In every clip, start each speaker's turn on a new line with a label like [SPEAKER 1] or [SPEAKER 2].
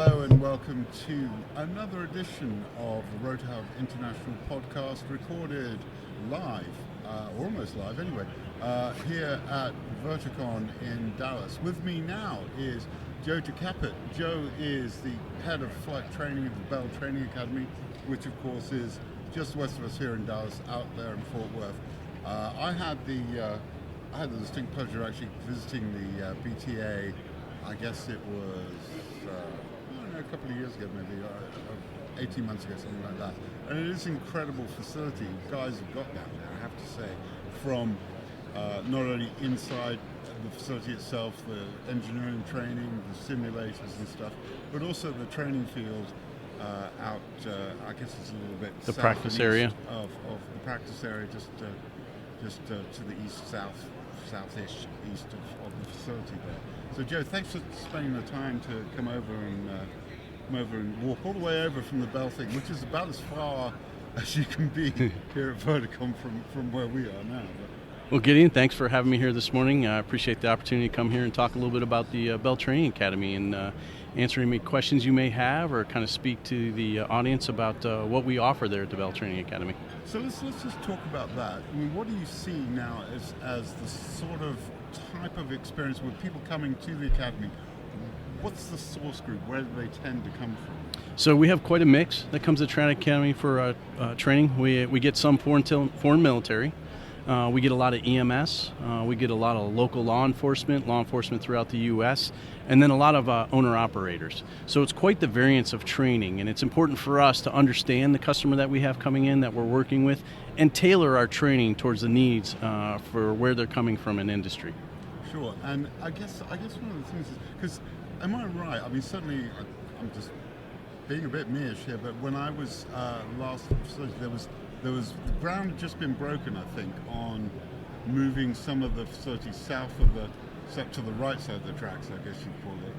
[SPEAKER 1] Hello and welcome to another edition of the RotorHub International Podcast, recorded live, or almost live anyway, here at Verticon in Dallas. With me now is Joe Decapite. Joe is the head of flight training at the Bell Training Academy, which of course is just west of us here in Dallas, out there in Fort Worth. I had the distinct pleasure of actually visiting the BTA. I guess it was a couple of years ago, maybe 18 months ago, something like that. And it is an incredible facility guys have got down there, I have to say, from not only inside the facility itself, the engineering training, the simulators and stuff, but also the training field out, I guess it's a little bit
[SPEAKER 2] the practice area
[SPEAKER 1] of the practice area, just to the southish east of the facility there. So Joe, thanks for spending the time to come over and walk all the way over from the Bell thing, which is about as far as you can be here at Verticon from where we are now.
[SPEAKER 2] Well, Gideon, thanks for having me here this morning. I appreciate the opportunity to come here and talk a little bit about the Bell Training Academy and answering any questions you may have, or kind of speak to the audience about what we offer there at the Bell Training Academy.
[SPEAKER 1] So let's just talk about that. I mean, what do you see now as the sort of type of experience with people coming to the academy? What's the source group? Where do they tend to come from?
[SPEAKER 2] So we have quite a mix that comes to Training Academy for training. We get some foreign military. We get a lot of EMS. We get a lot of local law enforcement throughout the U.S., and then a lot of owner-operators. So it's quite the variance of training, and it's important for us to understand the customer that we have coming in, that we're working with, and tailor our training towards the needs for where they're coming from in industry.
[SPEAKER 1] Sure, and I guess one of the things is, because, am I right? I mean, certainly, I'm just being a bit me-ish here, but when I was last at the facility, there was the ground had just been broken, I think, on moving some of the facilities south to the right side of the tracks, I guess you'd call it.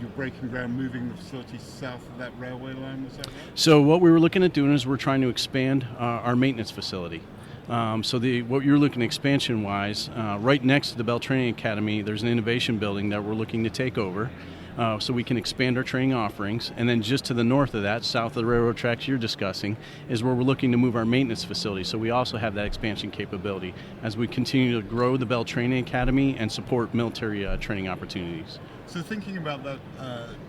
[SPEAKER 1] You're breaking ground, moving the facilities south of that railway line, was that right?
[SPEAKER 2] So what we were looking at doing is we're trying to expand our maintenance facility. What you're looking at expansion-wise, right next to the Bell Training Academy, there's an innovation building that we're looking to take over. So we can expand our training offerings. And then just to the north of that, south of the railroad tracks you're discussing, is where we're looking to move our maintenance facility. So we also have that expansion capability as we continue to grow the Bell Training Academy and support military training opportunities.
[SPEAKER 1] So thinking about that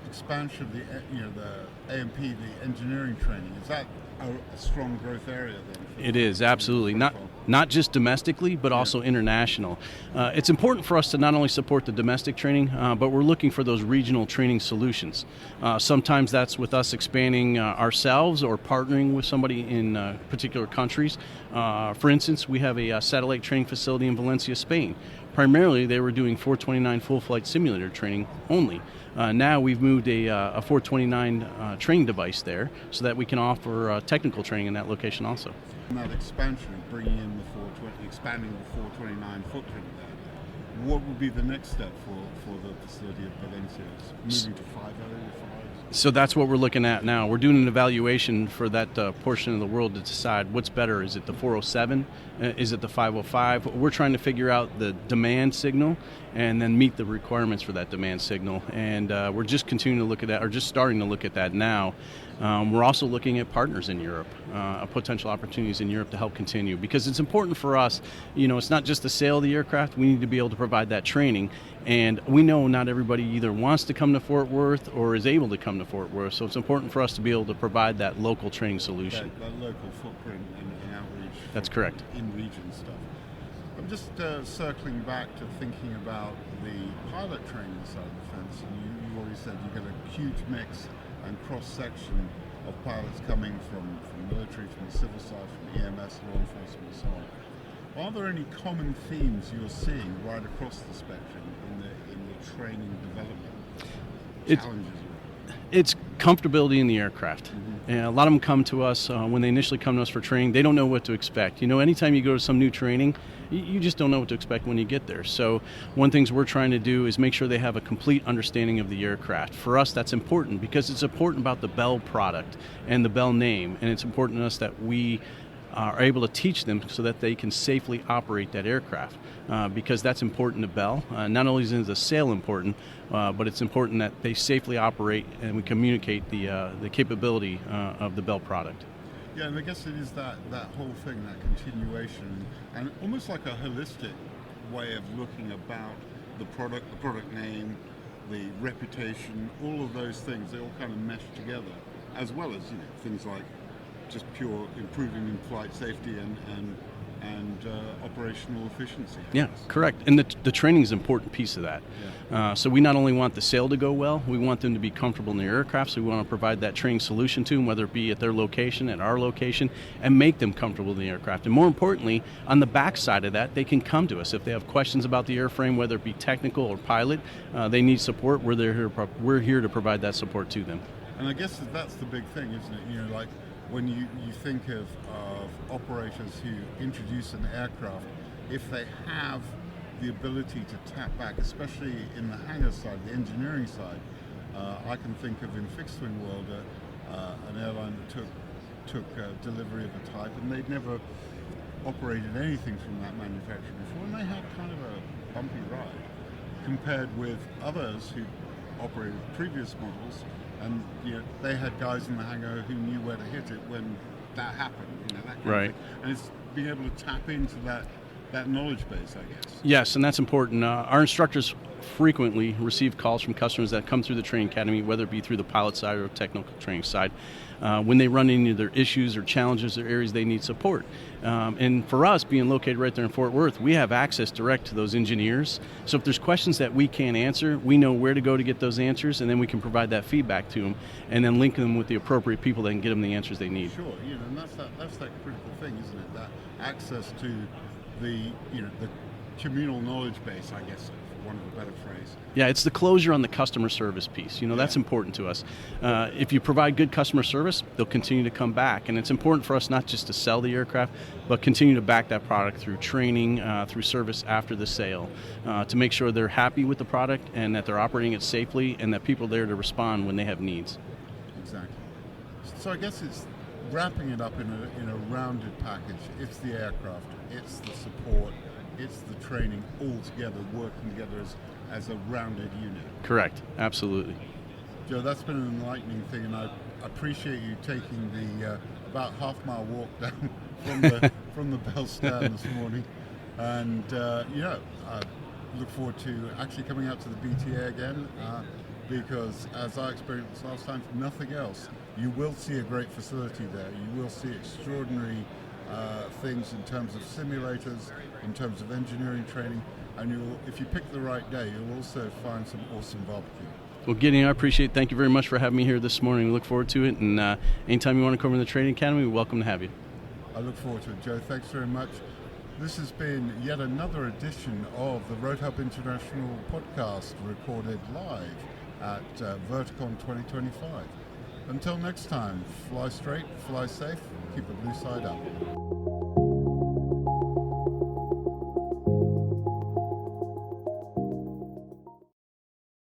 [SPEAKER 1] expansion of the AMP, the engineering training, is that a strong growth area then?
[SPEAKER 2] It is, absolutely. Not just domestically, but also international. It's important for us to not only support the domestic training, but we're looking for those regional training solutions. Sometimes that's with us expanding ourselves or partnering with somebody in particular countries. For instance, we have a satellite training facility in Valencia, Spain. Primarily, they were doing 429 full flight simulator training only. Now we've moved a 429 training device there so that we can offer technical training in that location also.
[SPEAKER 1] And that expansion of bringing in expanding the 429 footprint there, what would be the next step for the facility of Valencia? Moving to 5.0?
[SPEAKER 2] So that's what we're looking at now. We're doing an evaluation for that portion of the world to decide what's better. Is it the 407? Is it the 505? We're trying to figure out the demand signal and then meet the requirements for that demand signal. And we're just continuing to look at that, or just starting to look at that now. We're also looking at partners in Europe, potential opportunities in Europe to help continue, because it's important for us. It's not just the sale of the aircraft. We need to be able to provide that training, and we know not everybody either wants to come to Fort Worth or is able to come to Fort Worth, so it's important for us to be able to provide that local training solution.
[SPEAKER 1] That local footprint and outreach.
[SPEAKER 2] That's correct.
[SPEAKER 1] In-region stuff. I'm just circling back to thinking about the pilot training side of the fence, and you already said you get a huge mix and cross-section of pilots coming from military, from the civil side, from EMS, law enforcement, and so on. Are there any common themes you're seeing right across the spectrum in the training development challenges?
[SPEAKER 2] It's comfortability in the aircraft. Mm-hmm. And a lot of them come to us when they initially come to us for training. They don't know what to expect. Anytime you go to some new training, you just don't know what to expect when you get there. So one of the things we're trying to do is make sure they have a complete understanding of the aircraft. For us, that's important because it's important about the Bell product and the Bell name, and it's important to us that we are able to teach them so that they can safely operate that aircraft, because that's important to Bell. Not only is the sale important, but it's important that they safely operate and we communicate the capability of the Bell product.
[SPEAKER 1] Yeah, and I guess it is that whole thing, that continuation, and almost like a holistic way of looking about the product name, the reputation, all of those things, they all kind of mesh together, as well as things like just pure improving in flight safety and operational efficiency.
[SPEAKER 2] Yeah, correct. And the training is an important piece of that.
[SPEAKER 1] Yeah.
[SPEAKER 2] So we not only want the sale to go well, we want them to be comfortable in their aircraft, so we want to provide that training solution to them, whether it be at their location, at our location, and make them comfortable in the aircraft. And more importantly, on the back side of that, they can come to us if they have questions about the airframe, whether it be technical or pilot. They need support. We're here to provide that support to them.
[SPEAKER 1] And I guess that's the big thing, isn't it? Like when you think of operators who introduce an aircraft, if they have the ability to tap back, especially in the hangar side, the engineering side, I can think of in fixed wing world an airline that took delivery of a type, and they'd never operated anything from that manufacturer before, and they had kind of a bumpy ride compared with others who operated previous models, and they had guys in the hangar who knew where to hit it when that happened, that kind
[SPEAKER 2] right.
[SPEAKER 1] of thing. And it's being able to tap into that knowledge base, I guess.
[SPEAKER 2] Yes, and that's important. Our instructors frequently receive calls from customers that come through the training academy, whether it be through the pilot side or technical training side, when they run into their issues or challenges or areas they need support. And for us, being located right there in Fort Worth, we have access direct to those engineers. So if there's questions that we can't answer, we know where to go to get those answers, and then we can provide that feedback to them, and then link them with the appropriate people that can get them the answers they need.
[SPEAKER 1] Sure, and that's that critical thing, isn't it? That access to the communal knowledge base, I guess, for want of a better phrase.
[SPEAKER 2] Yeah, it's the closure on the customer service piece. That's important to us. If you provide good customer service, they'll continue to come back. And it's important for us not just to sell the aircraft, but continue to back that product through training, through service after the sale, to make sure they're happy with the product and that they're operating it safely and that people are there to respond when they have needs.
[SPEAKER 1] Exactly. So I guess it's wrapping it up in a rounded package. It's the aircraft, it's the support, it's the training, all together, working together as a rounded unit.
[SPEAKER 2] Correct, absolutely.
[SPEAKER 1] Joe, that's been an enlightening thing, and I appreciate you taking the about half-mile walk down from the Bell stand this morning. And I look forward to actually coming out to the BTA again, because as I experienced last time, if nothing else, you will see a great facility there. You will see extraordinary things in terms of simulators, in terms of engineering training, and if you pick the right day, you'll also find some awesome barbecue.
[SPEAKER 2] Well, Gideon, I appreciate it. Thank you very much for having me here this morning. We look forward to it, and anytime you want to come to the Training Academy, we're welcome to have you.
[SPEAKER 1] I look forward to it, Joe. Thanks very much. This has been yet another edition of the RotorHub International Podcast, recorded live at Verticon 2025. Until next time, fly straight, fly safe, keep a blue side up.